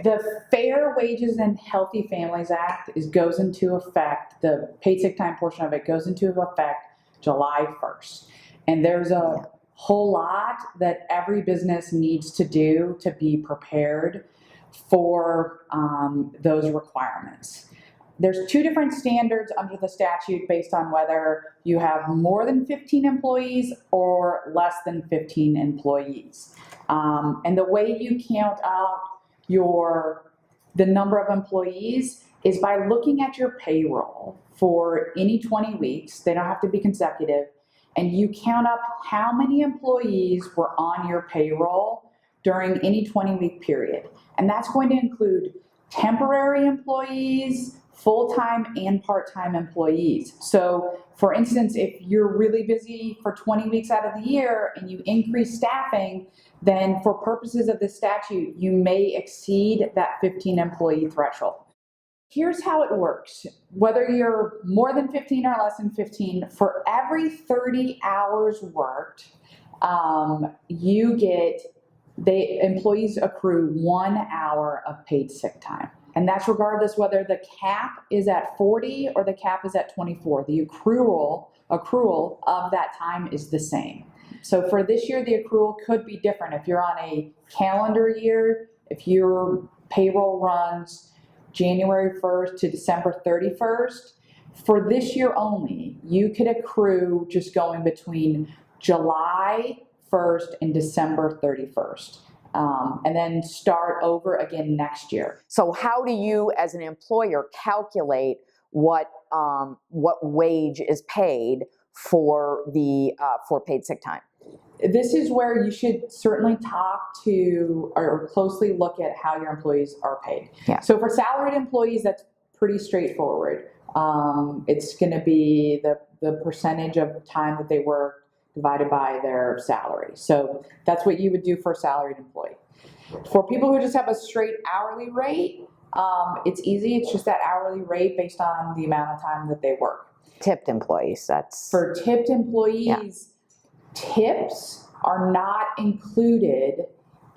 The Fair Wages and Healthy Families Act goes into effect, the paid sick time portion of it goes into effect July 1st. And there's a whole lot that every business needs to do to be prepared for those requirements. There's two different standards under the statute based on whether you have more than 15 employees or less than 15 employees. And the way you count out the number of employees is by looking at your payroll for any 20 weeks. They don't have to be consecutive. And you count up how many employees were on your payroll during any 20-week period. And that's going to include temporary employees, full-time and part-time employees. So for instance, if you're really busy for 20 weeks out of the year and you increase staffing, then for purposes of the statute, you may exceed that 15 employee threshold. Here's how it works. Whether you're more than 15 or less than 15, for every 30 hours worked, employees accrue 1 hour of paid sick time. And that's regardless whether the cap is at 40 or the cap is at 24. The accrual of that time is the same. So for this year, the accrual could be different. If you're on a calendar year, if your payroll runs January 1st to December 31st, for this year only, you could accrue just going between July 1st and December 31st. And then start over again next year. So how do you, as an employer, calculate what wage is paid for paid sick time? This is where you should certainly talk to or closely look at how your employees are paid. Yeah. So for salaried employees, that's pretty straightforward. It's going to be the percentage of time that they work divided by their salary. So that's what you would do for a salaried employee. For people who just have a straight hourly rate, it's easy. It's just that hourly rate based on the amount of time that they work. Tipped employees, that's... For tipped employees, tips are not included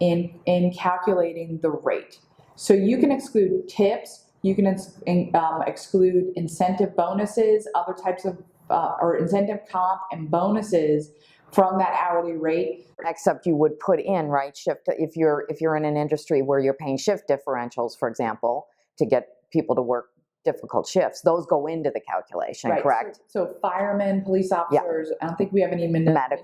in calculating the rate. So you can exclude tips, you can exclude incentive bonuses, other types of or incentive comp and bonuses from that hourly rate. Except you would put in, right, shift, if you're in an industry where you're paying shift differentials, for example, to get people to work difficult shifts, those go into the calculation, right, correct? So firemen, police officers, I don't think we have any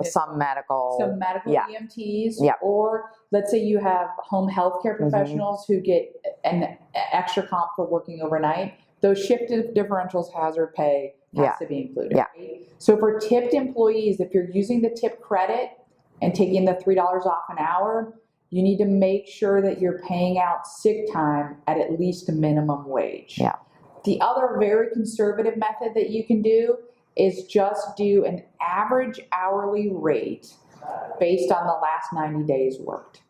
some medical EMTs, or let's say you have home health care professionals who get an extra comp for working overnight. Those shift differentials, hazard pay, has to be included. Right? So for tipped employees, if you're using the tip credit and taking the $3 off an hour, you need to make sure that you're paying out sick time at least a minimum wage. Yeah. The other very conservative method that you can do is just do an average hourly rate based on the last 90 days worked.